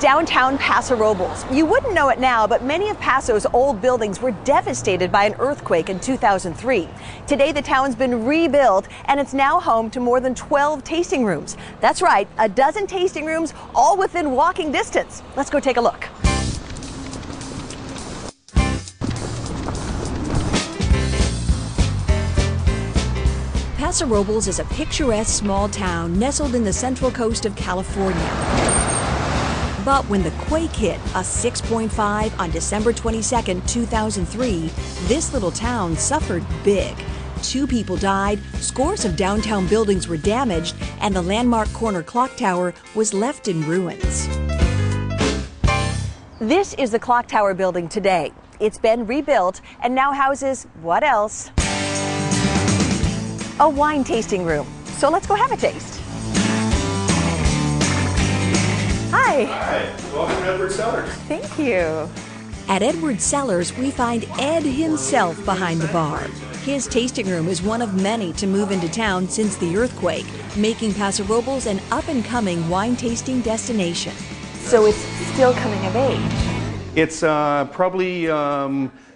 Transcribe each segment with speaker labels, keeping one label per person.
Speaker 1: downtown Paso Robles. You wouldn't know it now, but many of Paso's old buildings were devastated by an earthquake in 2003. Today, the town's been rebuilt, and it's now home to more than 12 tasting rooms. That's right, a dozen tasting rooms, all within walking distance. Let's go take a look. Paso Robles is a picturesque small town nestled in the central coast of California. But when the quake hit, a 6.5 on December 22, 2003, this little town suffered big. 2 people died, scores of downtown buildings were damaged, and the landmark corner clock tower was left in ruins. This is the clock tower building today. It's been rebuilt and now houses what else? A wine tasting room. So let's go have a taste. Hi.
Speaker 2: Hi. Welcome to Edward Cellars.
Speaker 1: Thank you. At Edward Cellars, we find Ed himself behind the bar. His tasting room is one of many to move into town since the earthquake, making Paso Robles an up-and-coming wine tasting destination. So it's still coming of age.
Speaker 2: It's probably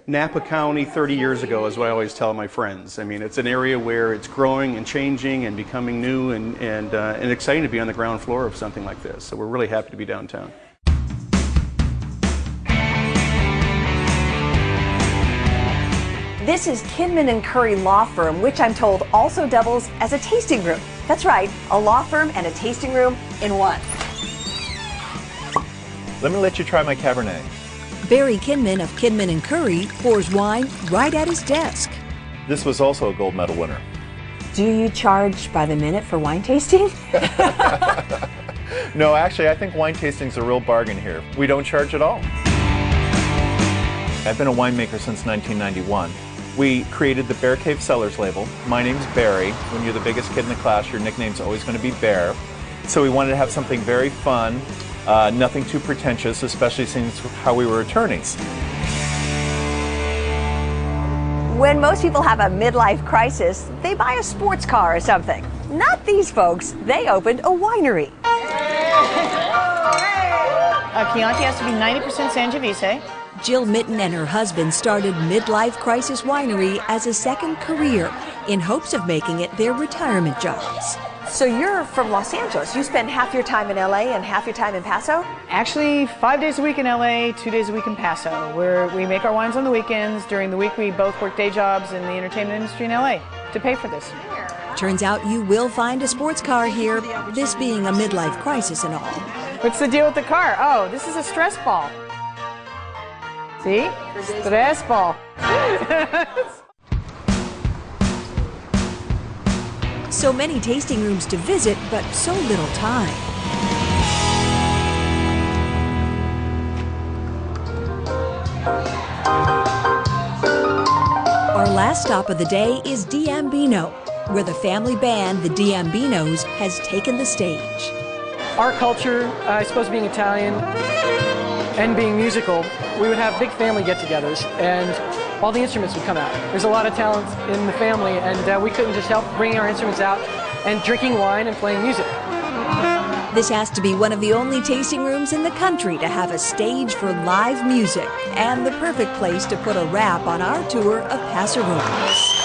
Speaker 2: Napa County 30 years ago is what I always tell my friends. I mean, it's an area where it's growing and changing and becoming new and exciting to be on the ground floor of something like this. So we're really happy to be downtown.
Speaker 1: This is Kidman & Curry Law Firm, which I'm told also doubles as a tasting room. That's right, a law firm and a tasting room in one.
Speaker 3: Let me let you try my Cabernet.
Speaker 1: Barry Kidman of Kidman & Curry pours wine right at his desk.
Speaker 3: This was also a gold medal winner.
Speaker 1: Do you charge by the minute for wine tasting?
Speaker 3: No, actually, I think wine tasting's a real bargain here. We don't charge at all. I've been a winemaker since 1991. We created the Bear Cave Cellars label. My name's Barry. When you're the biggest kid in the class, your nickname's always going to be Bear. So we wanted to have something very fun, nothing too pretentious, especially since how we were attorneys.
Speaker 1: When most people have a midlife crisis, they buy a sports car or something. Not these folks. They opened a winery.
Speaker 4: Chianti has to be 90% Sangiovese.
Speaker 1: Jill Mitten and her husband started Midlife Crisis Winery as a second career in hopes of making it their retirement jobs. So you're from Los Angeles. You spend half your time in LA and half your time in Paso?
Speaker 4: Actually, 5 days a week in LA, 2 days a week in Paso, where we make our wines on the weekends. During the week, we both work day jobs in the entertainment industry in LA to pay for this.
Speaker 1: Turns out you will find a sports car here, this being a midlife crisis and all.
Speaker 4: What's the deal with the car? Oh, this is a stress ball. See? Stress ball.
Speaker 1: So many tasting rooms to visit, but so little time. Our last stop of the day is D'Ambino, where the family band, the D'Ambinos, has taken the stage.
Speaker 5: Our culture, I suppose being Italian and being musical, we would have big family get-togethers and all the instruments would come out. There's a lot of talent in the family and we couldn't just help bringing our instruments out and drinking wine and playing music.
Speaker 1: This has to be one of the only tasting rooms in the country to have a stage for live music and the perfect place to put a wrap on our tour of Paso Robles.